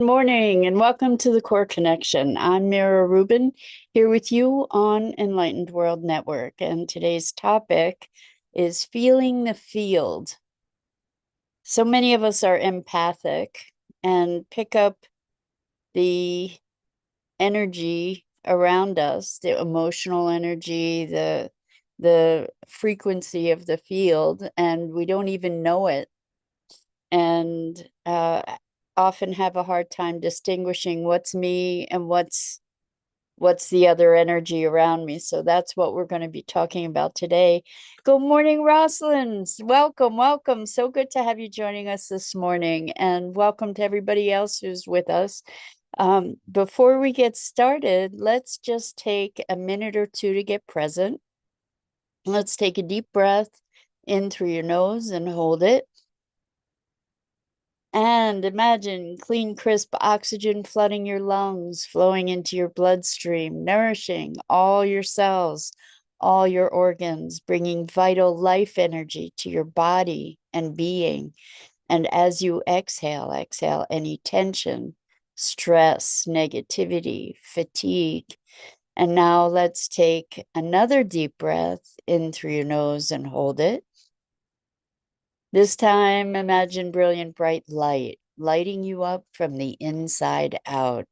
Good morning and welcome to the Core Connection. I'm Mira Rubin here with you on Enlightened World Network. And today's topic is feeling the field. So many of us are empathic and pick up the energy around us, the emotional energy, the frequency of the field, and we don't even know it. And often have a hard time distinguishing what's me and what's the other energy around me. So that's what we're going to be talking about today. Good morning, Rosalind. Welcome, welcome. So good to have you joining us this morning, and welcome to everybody else who's with us. Before we get started, let's just take a minute or two to get present. Let's take a deep breath in through your nose and hold it. And imagine clean, crisp oxygen flooding your lungs, flowing into your bloodstream, nourishing all your cells, all your organs, bringing vital life energy to your body and being. And as you exhale, exhale any tension, stress, negativity, fatigue. And now let's take another deep breath in through your nose and hold it. This time, imagine brilliant bright light, lighting you up from the inside out,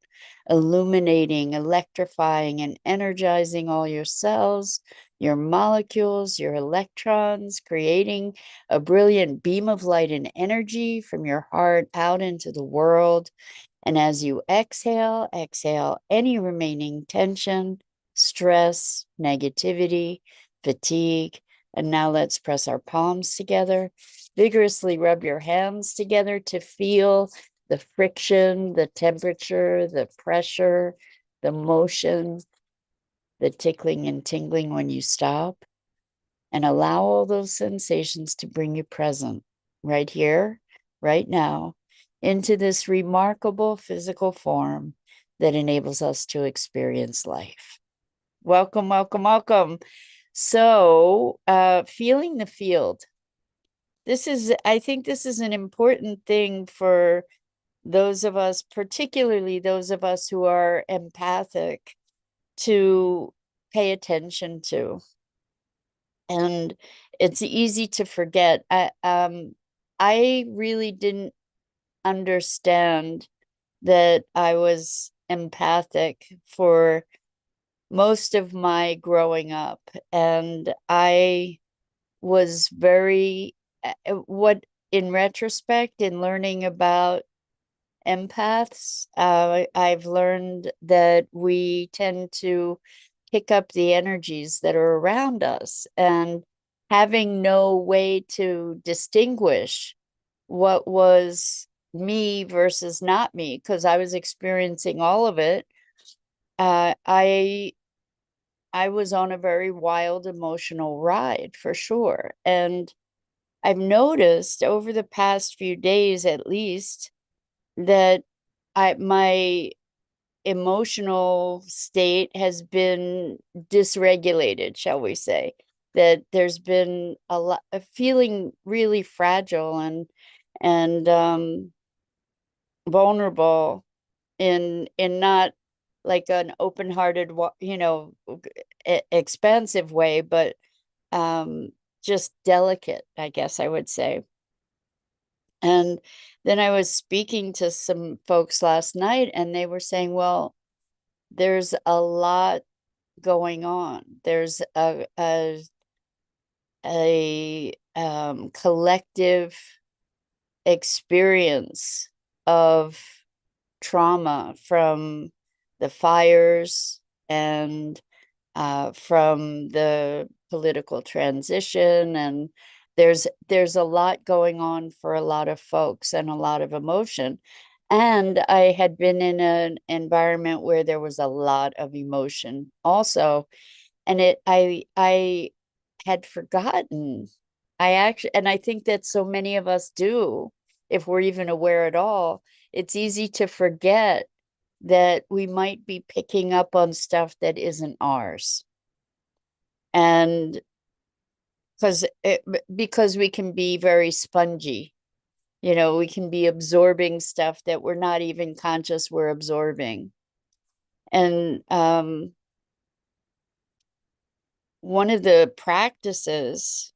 illuminating, electrifying, and energizing all your cells, your molecules, your electrons, creating a brilliant beam of light and energy from your heart out into the world. And as you exhale, exhale any remaining tension, stress, negativity, fatigue. And now let's press our palms together. Vigorously rub your hands together to feel the friction, the temperature, the pressure, the motion, the tickling and tingling when you stop. And allow all those sensations to bring you present right here, right now, into this remarkable physical form that enables us to experience life. Welcome, welcome, welcome. So, feeling the field. I think this is an important thing for those of us, particularly those of us who are empathic, to pay attention to. And it's easy to forget. I really didn't understand that I was empathic for most of my growing up. And I was very, what in retrospect, in learning about empaths, I've learned that we tend to pick up the energies that are around us, and having no way to distinguish what was me versus not me, because I was experiencing all of it. I was on a very wild emotional ride for sure. And I've noticed over the past few days, at least, that my emotional state has been dysregulated, shall we say, that there's been a lot of feeling really fragile and vulnerable in not like an open-hearted, expansive way, but um just delicate, I guess I would say. And then I was speaking to some folks last night, and they were saying, well, there's a lot going on. There's a collective experience of trauma from the fires and from the political transition, and there's a lot going on for a lot of folks and a lot of emotion. And I had been in an environment where there was a lot of emotion also, and I had forgotten. And I think that so many of us do, if we're even aware at all. It's easy to forget that we might be picking up on stuff that isn't ours. And because we can be very spongy You know, we can be absorbing stuff that we're not even conscious we're absorbing. And one of the practices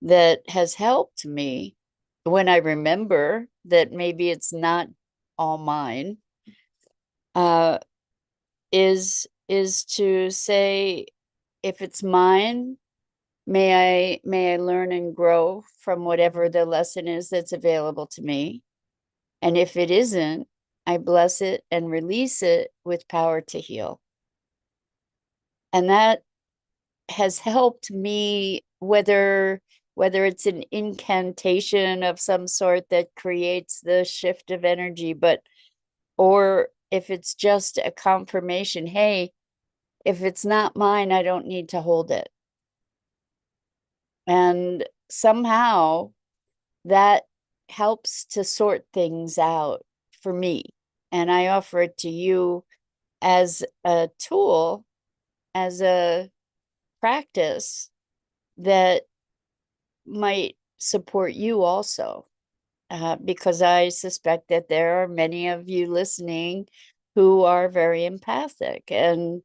that has helped me when I remember that maybe it's not all mine, uh, is to say, if it's mine, may I learn and grow from whatever the lesson is that's available to me. And if it isn't, I bless it and release it with power to heal. And that has helped me, whether it's an incantation of some sort that creates the shift of energy, but or if it's just a confirmation, hey, if it's not mine, I don't need to hold it. And somehow that helps to sort things out for me. And I offer it to you as a tool, as a practice that might support you also. Because I suspect that there are many of you listening who are very empathic, and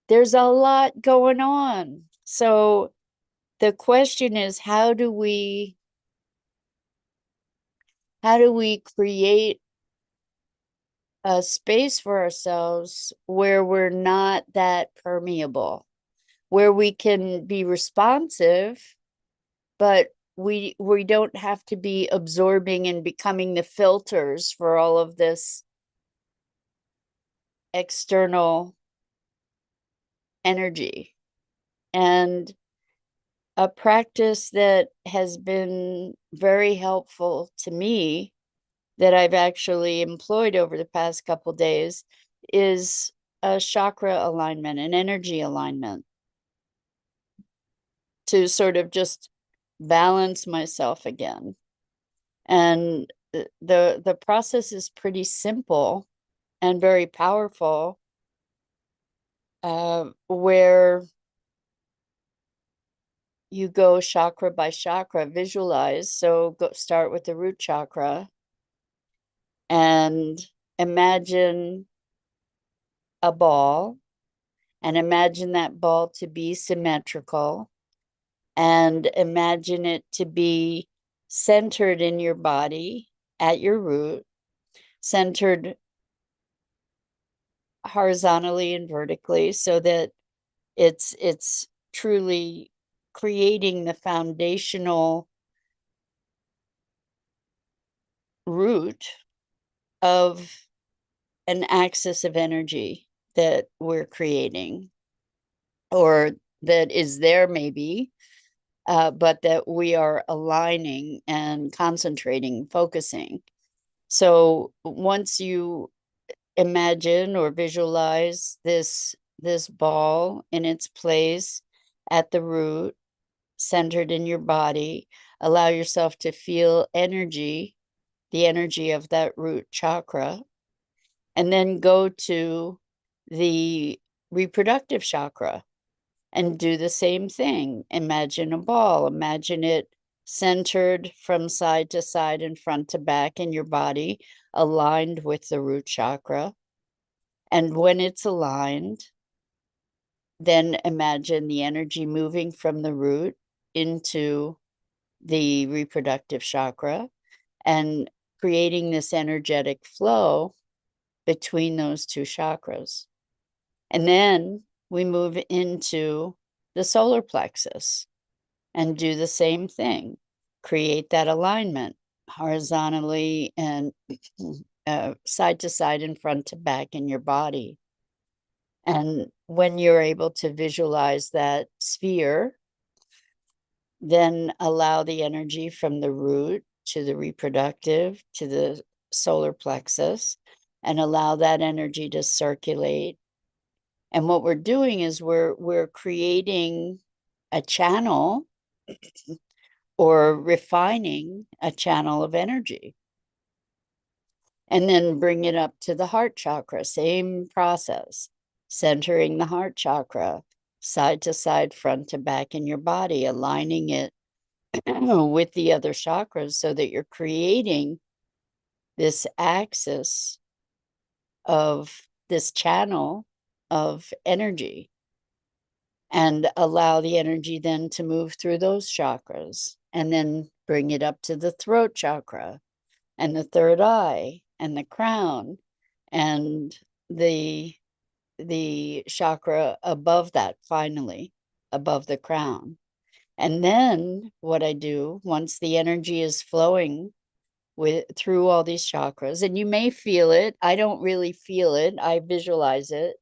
there's a lot going on. So the question is, how do we create a space for ourselves where we're not that permeable, where we can be responsive, but we don't have to be absorbing and becoming the filters for all of this external energy. And a practice that has been very helpful to me, that I've actually employed over the past couple days, is a chakra alignment, an energy alignment, to sort of just balance myself again. And the process is pretty simple and very powerful, where you go chakra by chakra, visualize. So start with the root chakra and imagine a ball, and imagine that ball to be symmetrical, and imagine it to be centered in your body at your root, centered horizontally and vertically, so that it's truly creating the foundational root of an axis of energy that we're creating, or that is there maybe, but that we are aligning and concentrating, focusing. So once you imagine or visualize this ball in its place at the root, centered in your body, allow yourself to feel energy, the energy of that root chakra, and then go to the reproductive chakra and do the same thing. Imagine a ball, imagine it centered from side to side and front to back in your body, aligned with the root chakra. And when it's aligned, then imagine the energy moving from the root into the reproductive chakra and creating this energetic flow between those two chakras. And then we move into the solar plexus and do the same thing. Create that alignment horizontally and side to side and front to back in your body. And when you're able to visualize that sphere, then allow the energy from the root to the reproductive to the solar plexus, and allow that energy to circulate. And what we're doing is we're creating a channel, or refining a channel of energy. And then bring it up to the heart chakra, same process, centering the heart chakra, side to side, front to back in your body, aligning it with the other chakras so that you're creating this axis of this channel of energy, and allow the energy then to move through those chakras and then bring it up to the throat chakra and the third eye and the crown and the chakra above that, finally above the crown. And then what I do, once the energy is flowing through all these chakras, and you may feel it, I don't really feel it, I visualize it,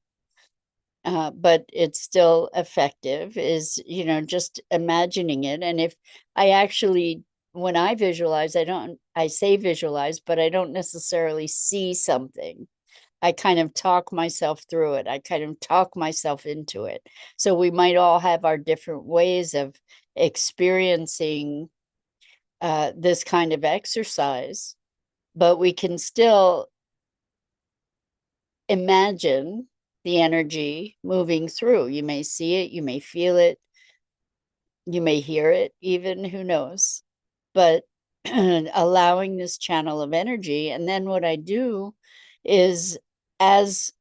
but it's still effective, is, just imagining it. And if I actually, when I visualize, I say visualize, but I don't necessarily see something. I kind of talk myself through it. I kind of talk myself into it. So we might all have our different ways of experiencing this kind of exercise, but we can still imagine the energy moving through. You may see it, you may feel it, you may hear it, even, who knows, but allowing this channel of energy. And then what I do is, as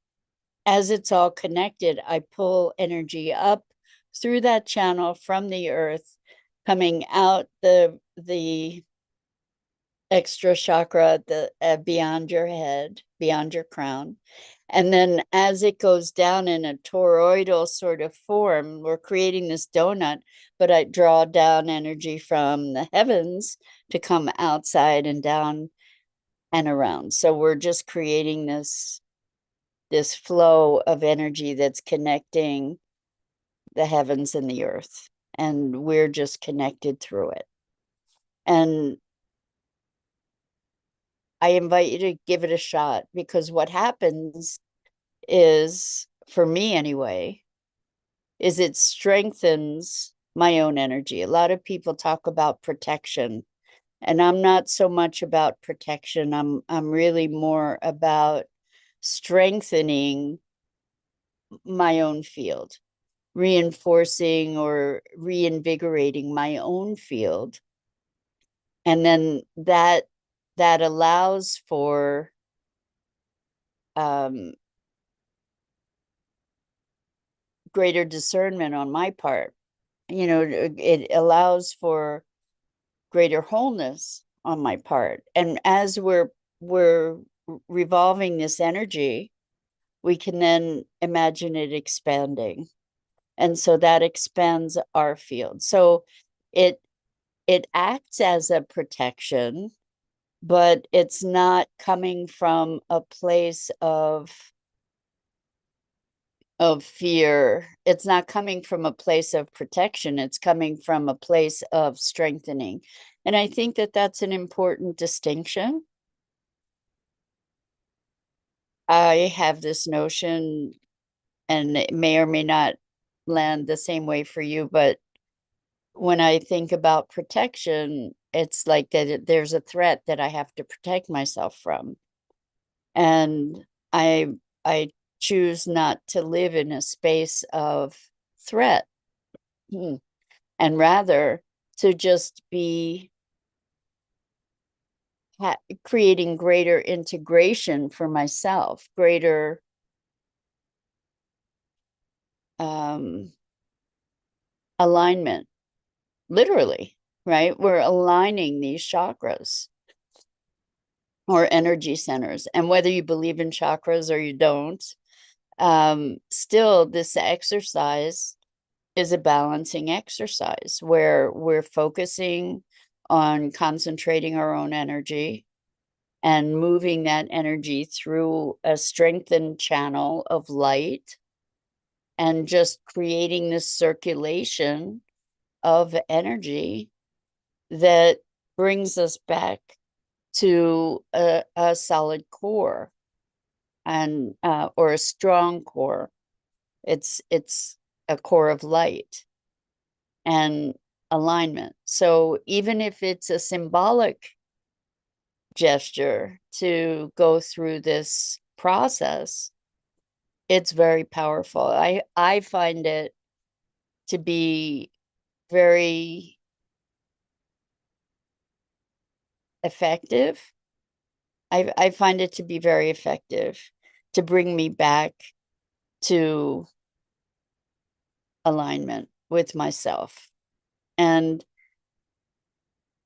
it's all connected, I pull energy up through that channel from the earth, coming out the extra chakra, beyond your head, beyond your crown. And then as it goes down in a toroidal sort of form, we're creating this donut, but I draw down energy from the heavens to come outside and down and around. So we're just creating this flow of energy that's connecting the heavens and the earth, and we're just connected through it. And I invite you to give it a shot, because what happens is, for me anyway, is it strengthens my own energy. A lot of people talk about protection, and I'm not so much about protection. I'm really more about strengthening my own field, reinforcing or reinvigorating my own field. And then that allows for greater discernment on my part. It allows for greater wholeness on my part. And as we're revolving this energy, we can then imagine it expanding. And so that expands our field. So it acts as a protection, but it's not coming from a place of fear. It's not coming from a place of protection. It's coming from a place of strengthening. And I think that that's an important distinction. I have this notion, and it may or may not land the same way for you, but when I think about protection, it's like that there's a threat that I have to protect myself from. And I choose not to live in a space of threat, and rather to just be creating greater integration for myself, greater alignment, literally, right? We're aligning these chakras or energy centers. And whether you believe in chakras or you don't, still this exercise is a balancing exercise where we're focusing on concentrating our own energy and moving that energy through a strengthened channel of light, and just creating this circulation of energy that brings us back to a solid core, and or a strong core. It's a core of light and alignment. So even if it's a symbolic gesture to go through this process, it's very powerful. I find it to be very effective. I find it to be very effective to bring me back to alignment with myself. And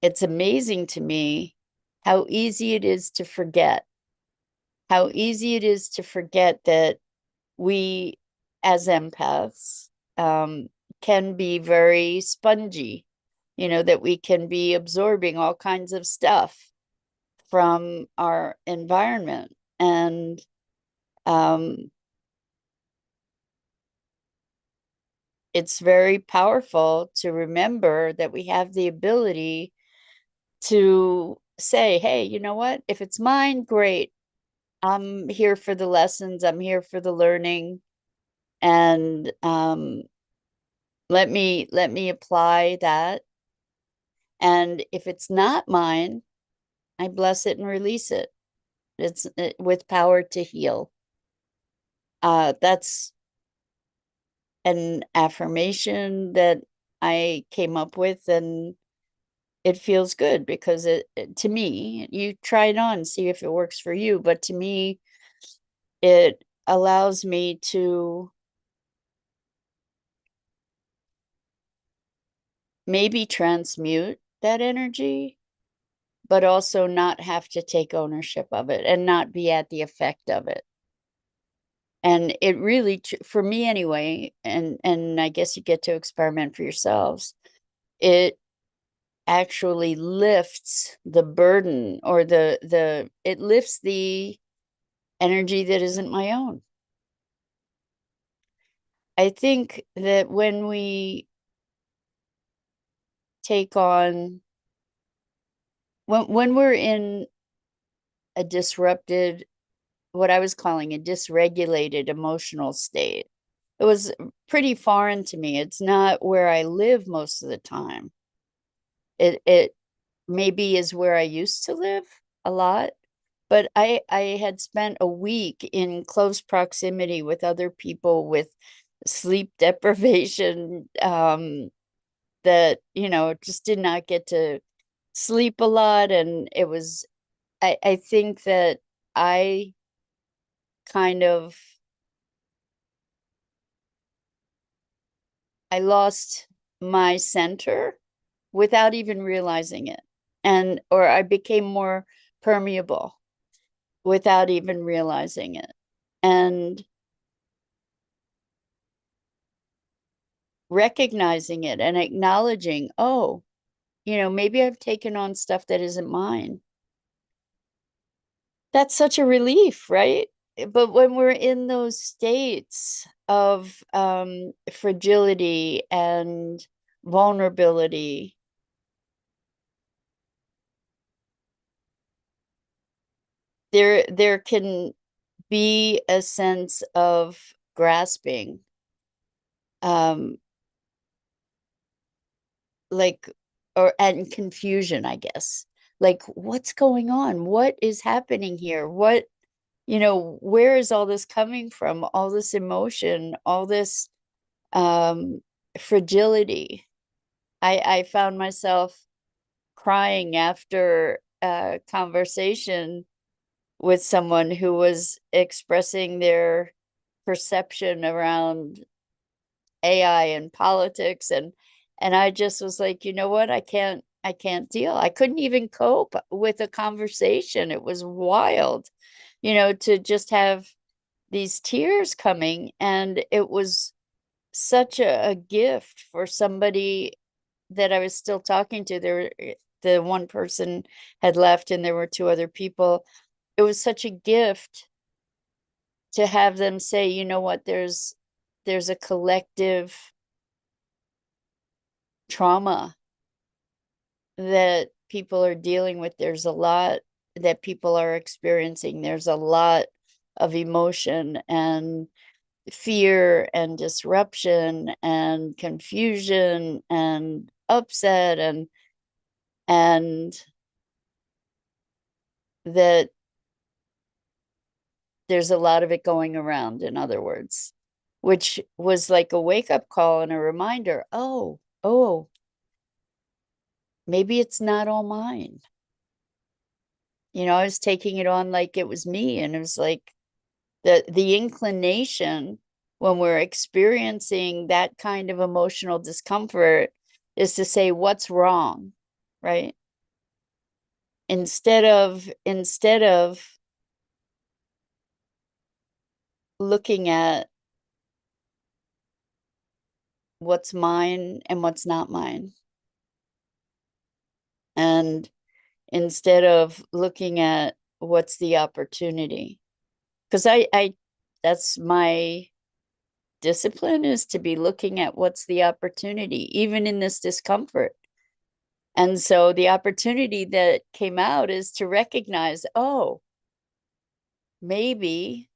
it's amazing to me how easy it is to forget, how easy it is to forget that we, as empaths, can be very spongy, that we can be absorbing all kinds of stuff from our environment. And it's very powerful to remember that we have the ability to say, hey, you know what? If it's mine, great. I'm here for the lessons. I'm here for the learning. And let me apply that. And if it's not mine, I bless it and release it. It's with power to heal. That's an affirmation that I came up with, and it feels good because to me, you try it on, see if it works for you. But to me, it allows me to maybe transmute that energy, but also not have to take ownership of it and not be at the effect of it. And it really, for me anyway, and I guess you get to experiment for yourselves, it actually lifts the burden, or it lifts the energy that isn't my own. I think that when we take on, when we're in a disrupted, what I was calling a dysregulated emotional state, it was pretty foreign to me. It's not where I live most of the time. It maybe is where I used to live a lot, but I had spent a week in close proximity with other people with sleep deprivation, that just did not get to sleep a lot. And it was, I think that I kind of, I lost my center without even realizing it. Or I became more permeable without even realizing it. And recognizing it and acknowledging, oh, maybe I've taken on stuff that isn't mine. That's such a relief, right? But when we're in those states of fragility and vulnerability, there can be a sense of grasping, um, like, and confusion, I guess. Like, what's going on? What is happening here? Where is all this coming from? All this emotion, all this um, fragility. I found myself crying after a conversation with someone who was expressing their perception around AI and politics, and I just was like, you know what? I can't deal. I couldn't even cope with a conversation. It was wild, to just have these tears coming. And it was such a gift for somebody that I was still talking to. The one person had left and there were two other people. It was such a gift to have them say, you know what, there's a collective trauma that people are dealing with. There's a lot that people are experiencing. There's a lot of emotion and fear and disruption and confusion and upset, and that there's a lot of it going around, in other words, which was like a wake-up call and a reminder. Oh, maybe it's not all mine. I was taking it on like it was me. And it was like the inclination when we're experiencing that kind of emotional discomfort is to say, what's wrong, right? Instead of looking at what's mine and what's not mine. And instead of looking at what's the opportunity. Because I that's my discipline, is to be looking at what's the opportunity, even in this discomfort. And so the opportunity that came out is to recognize, oh, maybe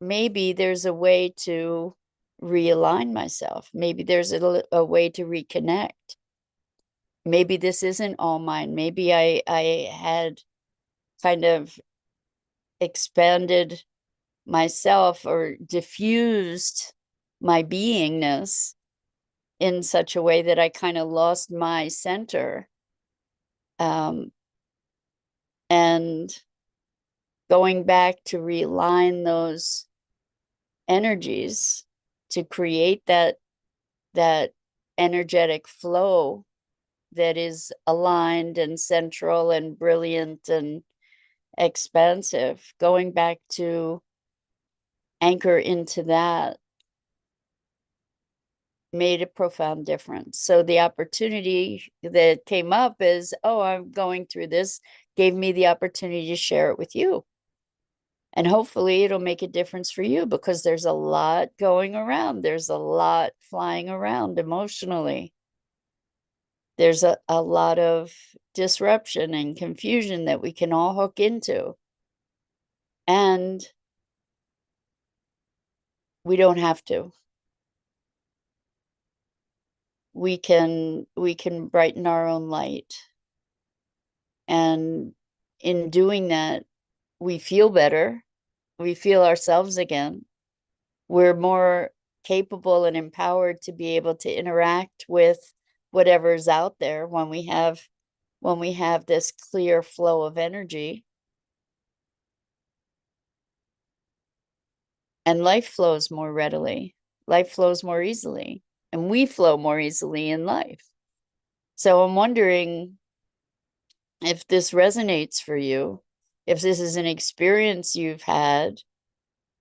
there's a way to realign myself. Maybe there's a way to reconnect. Maybe this isn't all mine. Maybe I had kind of expanded myself or diffused my beingness in such a way that I kind of lost my center. And going back to realign those energies to create that energetic flow that is aligned and central and brilliant and expansive, going back to anchor into that made a profound difference. So the opportunity that came up is, oh, I'm going through this, gave me the opportunity to share it with you. And hopefully it'll make a difference for you, because there's a lot going around. There's a lot flying around emotionally. There's a lot of disruption and confusion that we can all hook into. And we don't have to. We can brighten our own light. And in doing that, we feel better. We feel ourselves again. We're more capable and empowered to be able to interact with whatever's out there when we have this clear flow of energy. And life flows more readily. Life flows more easily. And we flow more easily in life. So I'm wondering if this resonates for you, if this is an experience you've had.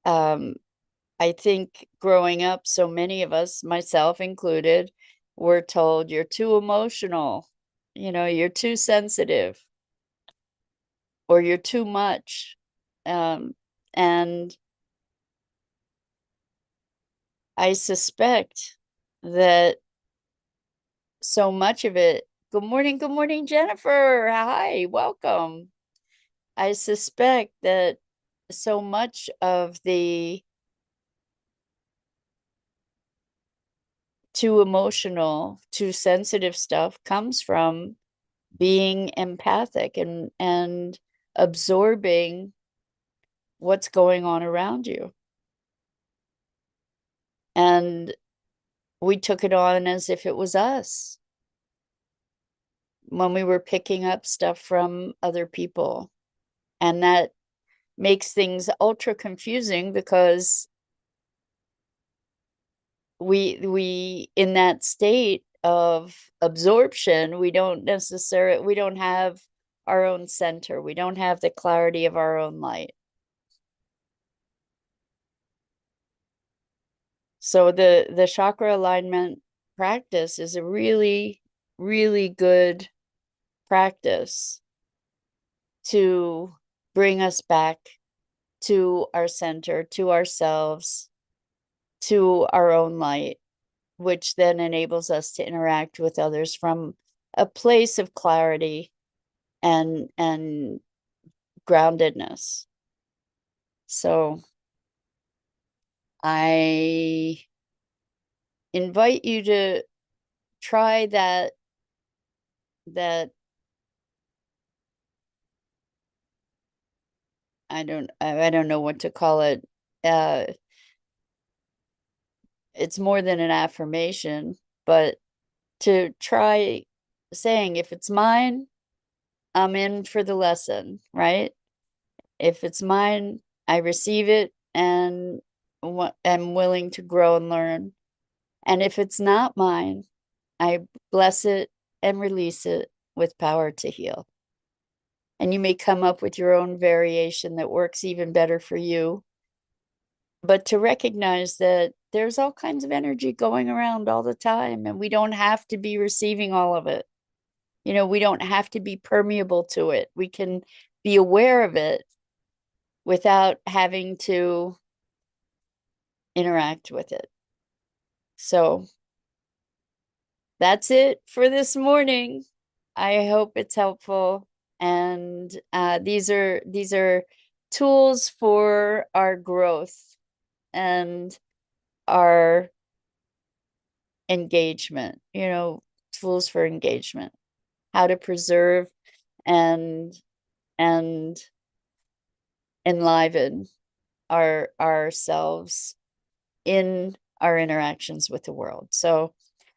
I think growing up, so many of us, myself included, were told you're too emotional, you're too sensitive, or you're too much. And I suspect that so much of it, good morning, Jennifer. Hi, welcome. I suspect that so much of the too emotional, too sensitive stuff comes from being empathic and absorbing what's going on around you. And we took it on as if it was us when we were picking up stuff from other people. And that makes things ultra confusing, because we in that state of absorption, we don't have our own center. We don't have the clarity of our own light. So the chakra alignment practice is a really, really good practice to bring us back to our center, to ourselves, to our own light, which then enables us to interact with others from a place of clarity and groundedness. So I invite you to try that I don't know what to call it. It's more than an affirmation, but to try saying, if it's mine, I'm in for the lesson, right? If it's mine, I receive it and am willing to grow and learn. And if it's not mine, I bless it and release it with power to heal. And you may come up with your own variation that works even better for you. But to recognize that there's all kinds of energy going around all the time, and we don't have to be receiving all of it. We don't have to be permeable to it. We can be aware of it without having to interact with it. So that's it for this morning. I hope it's helpful. And these are tools for our growth and our engagement, tools for engagement, how to preserve and enliven ourselves in our interactions with the world. So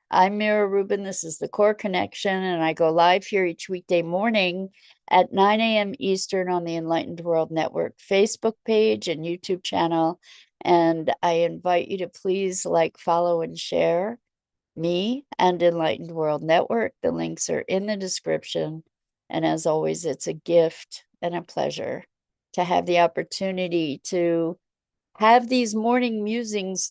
I'm Mira Rubin. This is the Core Connection, and I go live here each weekday morning at 9 a.m. Eastern on the Enlightened World Network Facebook page and YouTube channel. And I invite you to please like, follow, and share me and Enlightened World Network. The links are in the description. And as always, it's a gift and a pleasure to have the opportunity to have these morning musings